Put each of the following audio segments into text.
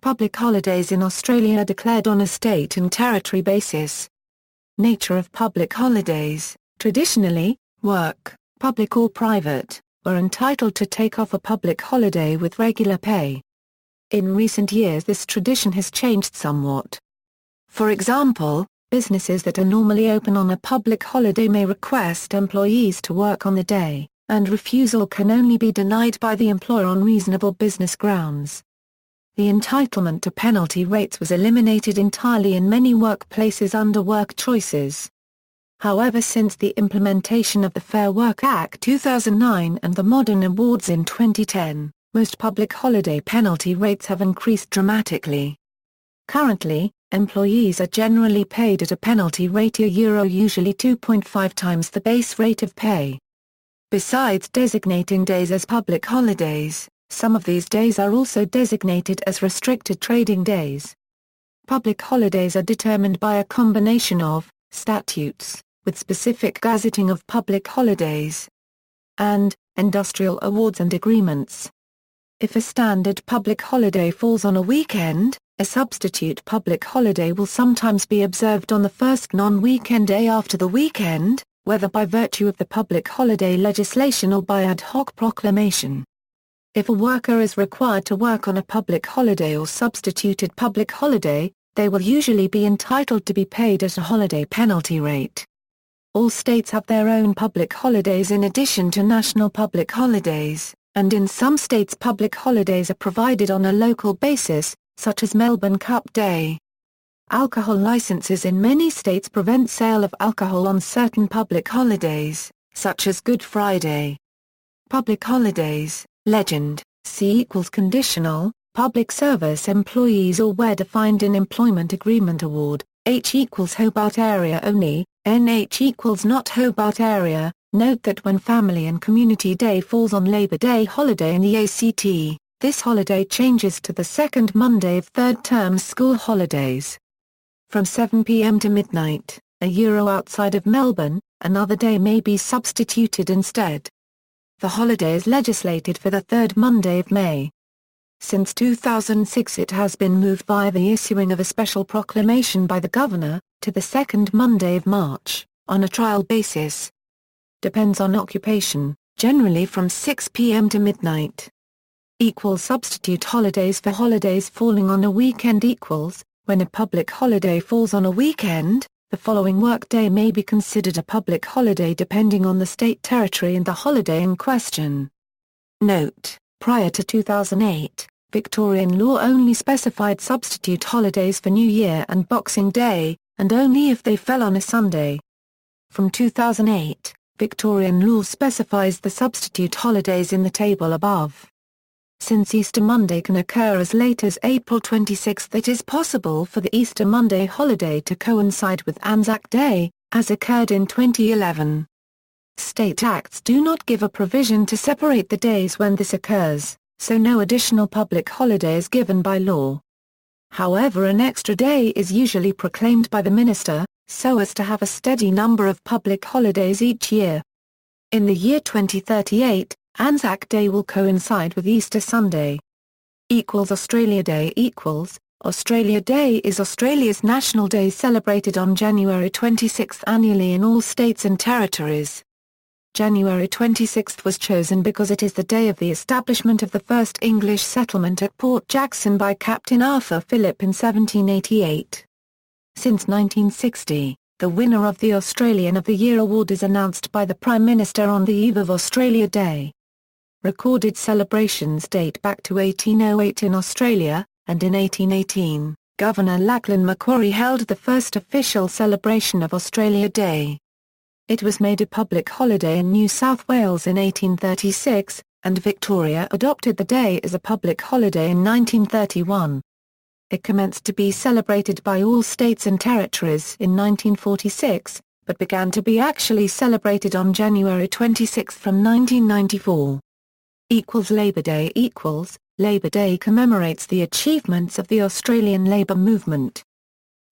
Public holidays in Australia are declared on a state and territory basis. Nature of public holidays: traditionally, work, public or private, were entitled to take off a public holiday with regular pay. In recent years this tradition has changed somewhat. For example, businesses that are normally open on a public holiday may request employees to work on the day, and refusal can only be denied by the employer on reasonable business grounds. The entitlement to penalty rates was eliminated entirely in many workplaces under Work Choices. However, since the implementation of the Fair Work Act 2009 and the Modern Awards in 2010, most public holiday penalty rates have increased dramatically. Currently, employees are generally paid at a penalty rate usually 2.5 times the base rate of pay. Besides designating days as public holidays, some of these days are also designated as restricted trading days. Public holidays are determined by a combination of statutes, with specific gazetting of public holidays, and industrial awards and agreements. If a standard public holiday falls on a weekend, a substitute public holiday will sometimes be observed on the first non-weekend day after the weekend, whether by virtue of the public holiday legislation or by ad hoc proclamation. If a worker is required to work on a public holiday or substituted public holiday, they will usually be entitled to be paid at a holiday penalty rate. All states have their own public holidays in addition to national public holidays, and in some states public holidays are provided on a local basis, such as Melbourne Cup Day. Alcohol licenses in many states prevent sale of alcohol on certain public holidays, such as Good Friday. Public holidays, legend, C=conditional, public service employees or where defined in employment agreement award, H=Hobart area only, NH=not Hobart area. Note that when Family and Community Day falls on Labor Day holiday in the ACT, this holiday changes to the second Monday of third-term school holidays. From 7 p.m. to midnight, outside of Melbourne, another day may be substituted instead. The holiday is legislated for the third Monday of May. Since 2006 it has been moved via the issuing of a special proclamation by the Governor, to the second Monday of March, on a trial basis. Depends on occupation, generally from 6 p.m. to midnight. Substitute holidays for holidays falling on a weekend when a public holiday falls on a weekend, the following workday may be considered a public holiday depending on the state territory and the holiday in question. Note: prior to 2008, Victorian law only specified substitute holidays for New Year and Boxing Day, and only if they fell on a Sunday. From 2008, Victorian law specifies the substitute holidays in the table above. Since Easter Monday can occur as late as April 26, it is possible for the Easter Monday holiday to coincide with Anzac Day, as occurred in 2011. State acts do not give a provision to separate the days when this occurs, so no additional public holiday is given by law. However, an extra day is usually proclaimed by the minister, so as to have a steady number of public holidays each year. In the year 2038, Anzac Day will coincide with Easter Sunday. Australia Day Australia Day is Australia's national day celebrated on January 26 annually in all states and territories. January 26 was chosen because it is the day of the establishment of the first English settlement at Port Jackson by Captain Arthur Phillip in 1788. Since 1960, the winner of the Australian of the Year award is announced by the Prime Minister on the eve of Australia Day. Recorded celebrations date back to 1808 in Australia, and in 1818, Governor Lachlan Macquarie held the first official celebration of Australia Day. It was made a public holiday in New South Wales in 1836, and Victoria adopted the day as a public holiday in 1931. It commenced to be celebrated by all states and territories in 1946, but began to be actually celebrated on January 26 from 1994. Labor Day Labor Day commemorates the achievements of the Australian labour movement.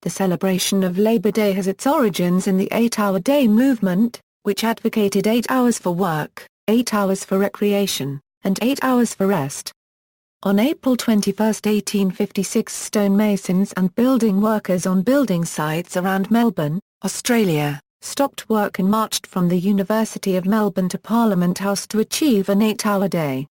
The celebration of Labor Day has its origins in the 8-hour day movement, which advocated 8 hours for work, 8 hours for recreation, and 8 hours for rest. On April 21, 1856, stonemasons and building workers on building sites around Melbourne, Australia, stopped work and marched from the University of Melbourne to Parliament House to achieve an 8-hour day.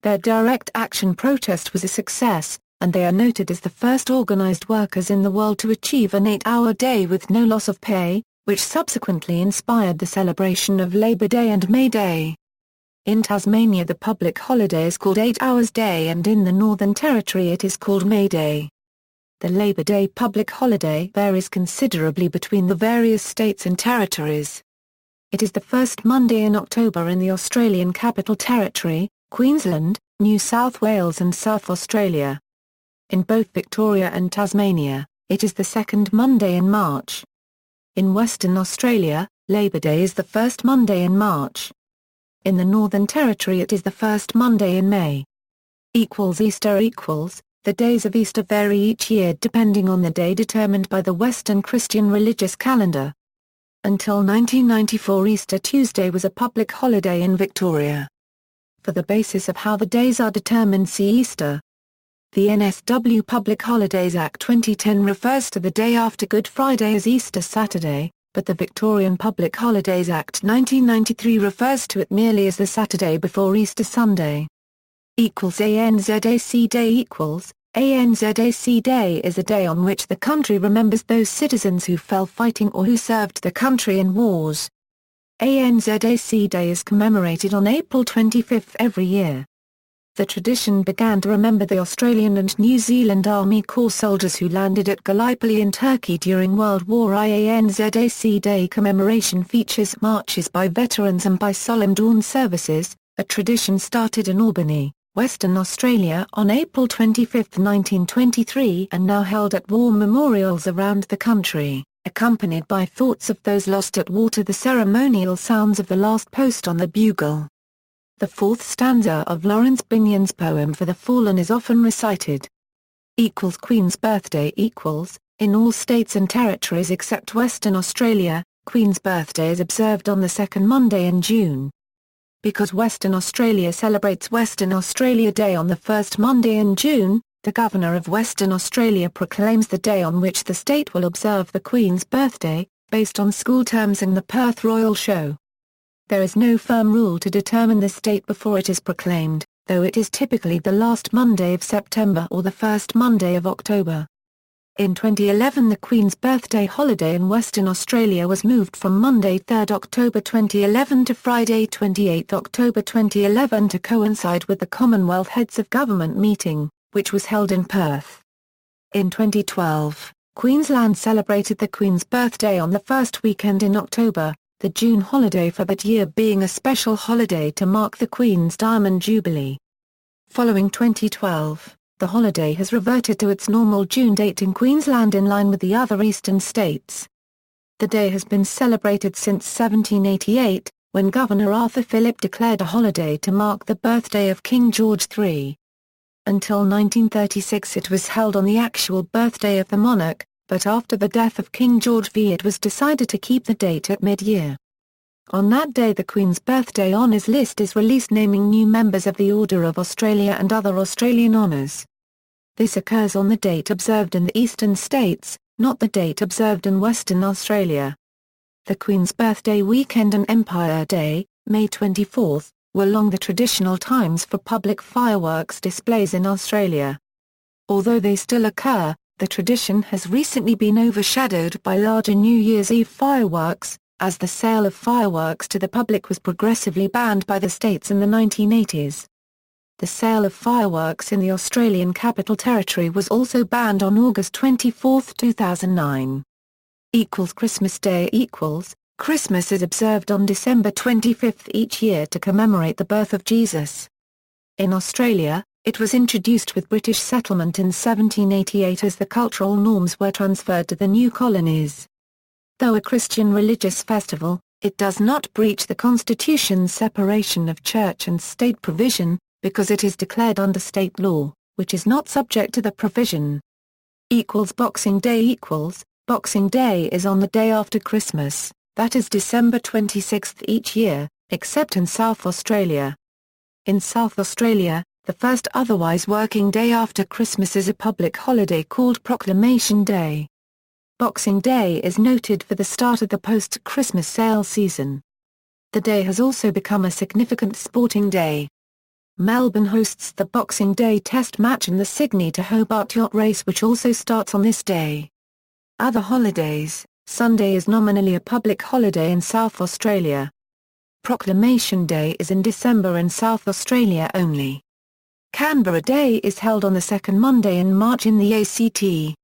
Their direct action protest was a success, and they are noted as the first organised workers in the world to achieve an 8-hour day with no loss of pay, which subsequently inspired the celebration of Labour Day and May Day. In Tasmania the public holiday is called 8 Hours Day, and in the Northern Territory it is called May Day. The Labour Day public holiday varies considerably between the various states and territories. It is the first Monday in October in the Australian Capital Territory, Queensland, New South Wales and South Australia. In both Victoria and Tasmania, it is the second Monday in March. In Western Australia, Labour Day is the first Monday in March. In the Northern Territory it is the first Monday in May. Easter equals, the days of Easter vary each year depending on the day determined by the Western Christian religious calendar. Until 1994 Easter Tuesday was a public holiday in Victoria. For the basis of how the days are determined see Easter. The NSW Public Holidays Act 2010 refers to the day after Good Friday as Easter Saturday, but the Victorian Public Holidays Act 1993 refers to it merely as the Saturday before Easter Sunday. ANZAC Day equals, ANZAC Day is a day on which the country remembers those citizens who fell fighting or who served the country in wars. ANZAC Day is commemorated on April 25 every year. The tradition began to remember the Australian and New Zealand Army Corps soldiers who landed at Gallipoli in Turkey during World War I. ANZAC Day commemoration features marches by veterans and by solemn dawn services, a tradition started in Albany, Western Australia on April 25, 1923 and now held at war memorials around the country, accompanied by thoughts of those lost at war to the ceremonial sounds of the last post on the bugle. The fourth stanza of Lawrence Binion's poem For the Fallen is often recited. Queen's Birthday equals, in all states and territories except Western Australia, Queen's Birthday is observed on the second Monday in June. Because Western Australia celebrates Western Australia Day on the first Monday in June, the Governor of Western Australia proclaims the day on which the state will observe the Queen's Birthday, based on school terms and the Perth Royal Show. There is no firm rule to determine this date before it is proclaimed, though it is typically the last Monday of September or the first Monday of October. In 2011 the Queen's Birthday holiday in Western Australia was moved from Monday 3 October 2011 to Friday 28 October 2011 to coincide with the Commonwealth Heads of Government meeting, which was held in Perth. In 2012, Queensland celebrated the Queen's Birthday on the first weekend in October, the June holiday for that year being a special holiday to mark the Queen's Diamond Jubilee. Following 2012, the holiday has reverted to its normal June date in Queensland in line with the other eastern states. The day has been celebrated since 1788, when Governor Arthur Phillip declared a holiday to mark the birthday of King George III. Until 1936 it was held on the actual birthday of the monarch, but after the death of King George V it was decided to keep the date at mid-year. On that day the Queen's Birthday Honours List is released naming new members of the Order of Australia and other Australian honours. This occurs on the date observed in the eastern states, not the date observed in Western Australia. The Queen's Birthday weekend and Empire Day, May 24, were long the traditional times for public fireworks displays in Australia. Although they still occur, the tradition has recently been overshadowed by larger New Year's Eve fireworks, as the sale of fireworks to the public was progressively banned by the states in the 1980s. The sale of fireworks in the Australian Capital Territory was also banned on August 24, 2009. Christmas Day equals, Christmas is observed on December 25 each year to commemorate the birth of Jesus. In Australia, it was introduced with British settlement in 1788 as the cultural norms were transferred to the new colonies. Though a Christian religious festival, it does not breach the Constitution's separation of church and state provision, because it is declared under state law, which is not subject to the provision. Boxing Day equals, Boxing Day is on the day after Christmas, that is December 26 each year, except in South Australia. In South Australia, The first otherwise working day after Christmas is a public holiday called Proclamation Day. Boxing Day is noted for the start of the post-Christmas sale season. The day has also become a significant sporting day. Melbourne hosts the Boxing Day Test match and the Sydney to Hobart yacht race, which also starts on this day. Other holidays: Sunday is nominally a public holiday in South Australia. Proclamation Day is in December in South Australia only. Canberra Day is held on the second Monday in March in the ACT.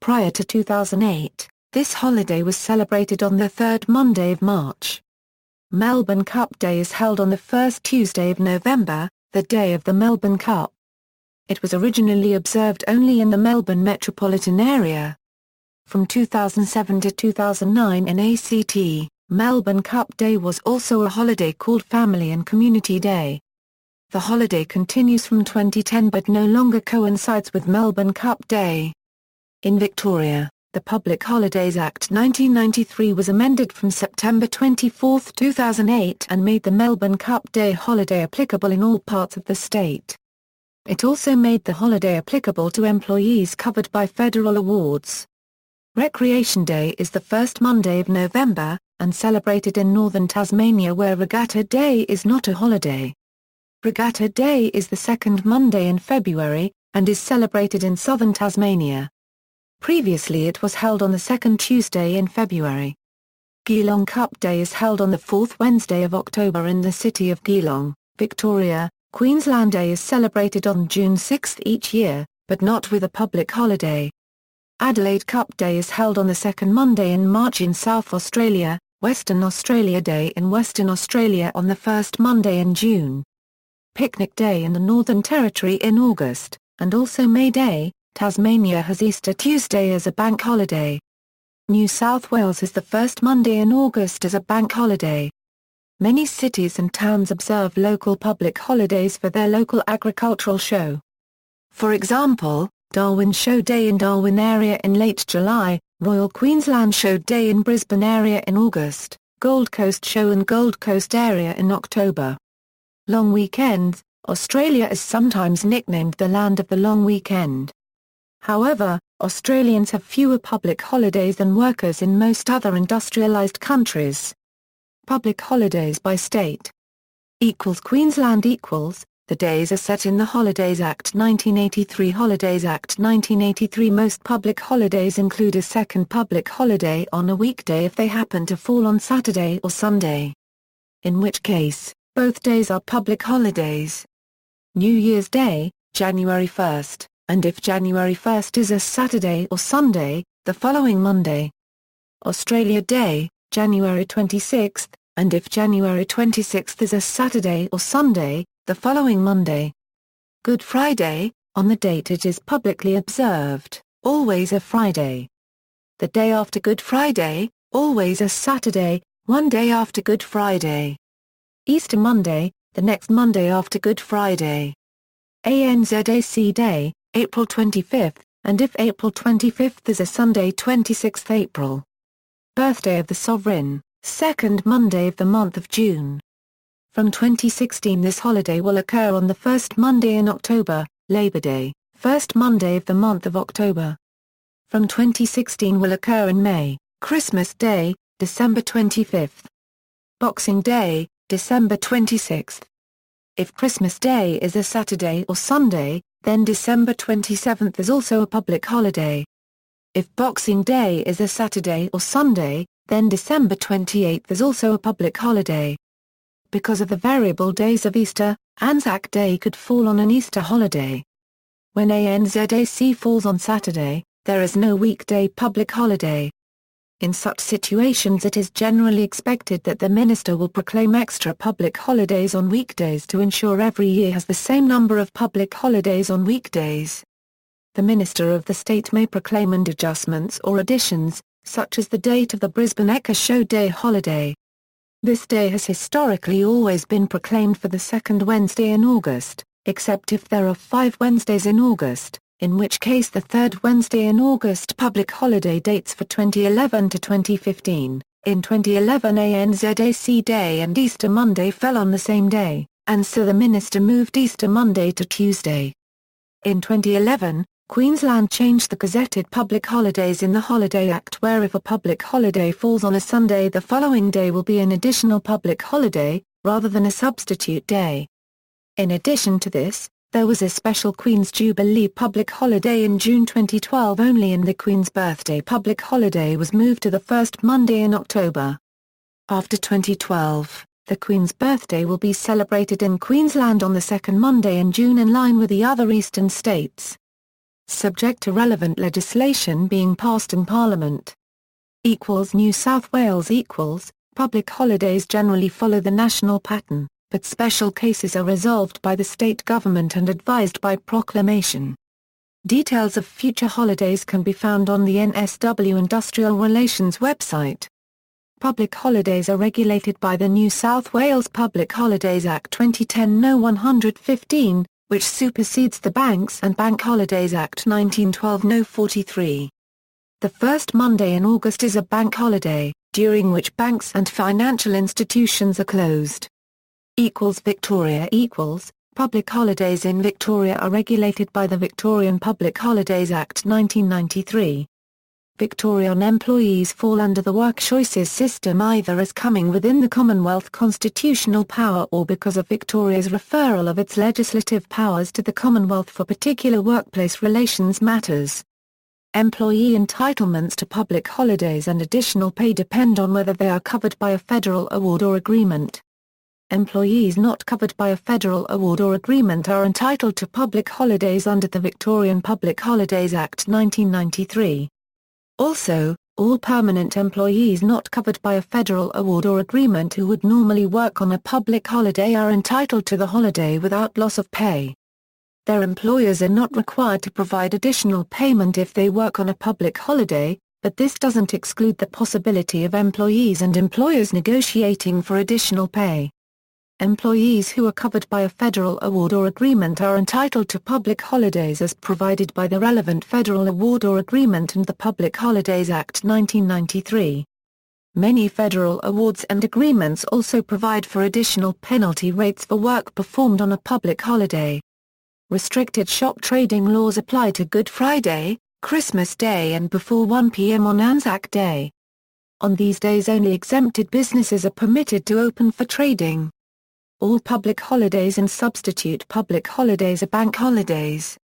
Prior to 2008, this holiday was celebrated on the third Monday of March. Melbourne Cup Day is held on the first Tuesday of November, the day of the Melbourne Cup. It was originally observed only in the Melbourne metropolitan area. From 2007 to 2009 in ACT, Melbourne Cup Day was also a holiday called Family and Community Day. The holiday continues from 2010 but no longer coincides with Melbourne Cup Day. In Victoria, the Public Holidays Act 1993 was amended from September 24, 2008 and made the Melbourne Cup Day holiday applicable in all parts of the state. It also made the holiday applicable to employees covered by federal awards. Recreation Day is the first Monday of November, and celebrated in northern Tasmania where Regatta Day is not a holiday. Regatta Day is the second Monday in February, and is celebrated in southern Tasmania. Previously it was held on the second Tuesday in February. Geelong Cup Day is held on the fourth Wednesday of October in the city of Geelong, Victoria. Queensland Day is celebrated on June 6 each year, but not with a public holiday. Adelaide Cup Day is held on the second Monday in March in South Australia, Western Australia Day in Western Australia on the first Monday in June. Picnic Day in the Northern Territory in August, and also May Day. Tasmania has Easter Tuesday as a bank holiday. New South Wales has the first Monday in August as a bank holiday. Many cities and towns observe local public holidays for their local agricultural show. For example, Darwin Show Day in Darwin area in late July, Royal Queensland Show Day in Brisbane area in August, Gold Coast Show in Gold Coast area in October. Long weekends: Australia is sometimes nicknamed the land of the long weekend. However, Australians have fewer public holidays than workers in most other industrialised countries. Public holidays by state. Queensland equals, the days are set in the Holidays Act 1983. Holidays Act 1983. Most public holidays include a second public holiday on a weekday if they happen to fall on Saturday or Sunday. In which case, both days are public holidays. New Year's Day, January 1st, and if January 1st is a Saturday or Sunday, the following Monday. Australia Day, January 26th, and if January 26th is a Saturday or Sunday, the following Monday. Good Friday, on the date it is publicly observed, always a Friday. The day after Good Friday, always a Saturday, one day after Good Friday. Easter Monday, the next Monday after Good Friday. Anzac Day, April 25th, and if April 25th is a Sunday, 26th April. Birthday of the Sovereign, second Monday of the month of June. From 2016 this holiday will occur on the first Monday in October. Labor Day, first Monday of the month of October. From 2016 will occur in May. Christmas Day, December 25th. Boxing Day, December 26th. If Christmas Day is a Saturday or Sunday, then December 27th is also a public holiday. If Boxing Day is a Saturday or Sunday, then December 28th is also a public holiday. Because of the variable days of Easter, Anzac Day could fall on an Easter holiday. When Anzac falls on Saturday, there is no weekday public holiday. In such situations it is generally expected that the minister will proclaim extra public holidays on weekdays to ensure every year has the same number of public holidays on weekdays. The Minister of the State may proclaim and adjustments or additions, such as the date of the Brisbane Ecker Show Day holiday. This day has historically always been proclaimed for the second Wednesday in August, except if there are 5 Wednesdays in August, in which case the third Wednesday in August public holiday dates for 2011 to 2015. In 2011 Anzac Day and Easter Monday fell on the same day. and so the minister moved Easter Monday to Tuesday. In 2011, Queensland changed the gazetted public holidays in the Holiday Act where if a public holiday falls on a Sunday the following day will be an additional public holiday, rather than a substitute day. In addition to this, there was a special Queen's Jubilee public holiday in June 2012 only and the Queen's Birthday public holiday was moved to the first Monday in October. After 2012, the Queen's birthday will be celebrated in Queensland on the second Monday in June in line with the other eastern states. Subject to relevant legislation being passed in Parliament. New South Wales public holidays generally follow the national pattern, but special cases are resolved by the state government and advised by proclamation. Details of future holidays can be found on the NSW Industrial Relations website. Public holidays are regulated by the New South Wales Public Holidays Act 2010 No. 115, which supersedes the Banks and Bank Holidays Act 1912 No. 43. The first Monday in August is a bank holiday, during which banks and financial institutions are closed. Victoria public holidays in Victoria are regulated by the Victorian Public Holidays Act 1993. Victorian employees fall under the Work Choices system either as coming within the Commonwealth constitutional power or because of Victoria's referral of its legislative powers to the Commonwealth for particular workplace relations matters. Employee entitlements to public holidays and additional pay depend on whether they are covered by a federal award or agreement. Employees not covered by a federal award or agreement are entitled to public holidays under the Victorian Public Holidays Act 1993. Also, all permanent employees not covered by a federal award or agreement who would normally work on a public holiday are entitled to the holiday without loss of pay. Their employers are not required to provide additional payment if they work on a public holiday, but this doesn't exclude the possibility of employees and employers negotiating for additional pay. Employees who are covered by a federal award or agreement are entitled to public holidays as provided by the relevant federal award or agreement and the Public Holidays Act 1993. Many federal awards and agreements also provide for additional penalty rates for work performed on a public holiday. Restricted shop trading laws apply to Good Friday, Christmas Day and before 1 p.m. on Anzac Day. On these days only exempted businesses are permitted to open for trading. All public holidays and substitute public holidays are bank holidays.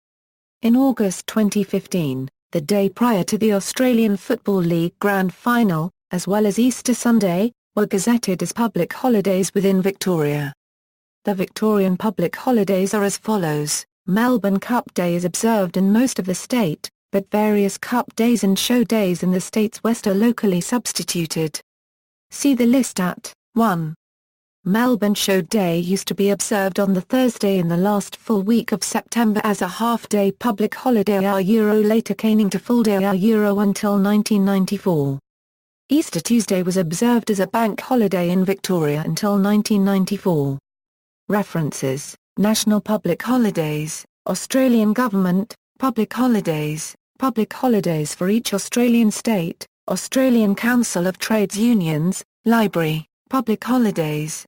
In August 2015, the day prior to the Australian Football League Grand Final, as well as Easter Sunday, were gazetted as public holidays within Victoria. The Victorian public holidays are as follows: Melbourne Cup Day is observed in most of the state, but various Cup days and show days in the state's west are locally substituted. See the list at 1. Melbourne Show Day used to be observed on the Thursday in the last full week of September as a half-day public holiday later caning to full day until 1994. Easter Tuesday was observed as a bank holiday in Victoria until 1994. References: National Public Holidays, Australian Government, Public Holidays for each Australian state, Australian Council of Trades Unions, Library, Public Holidays.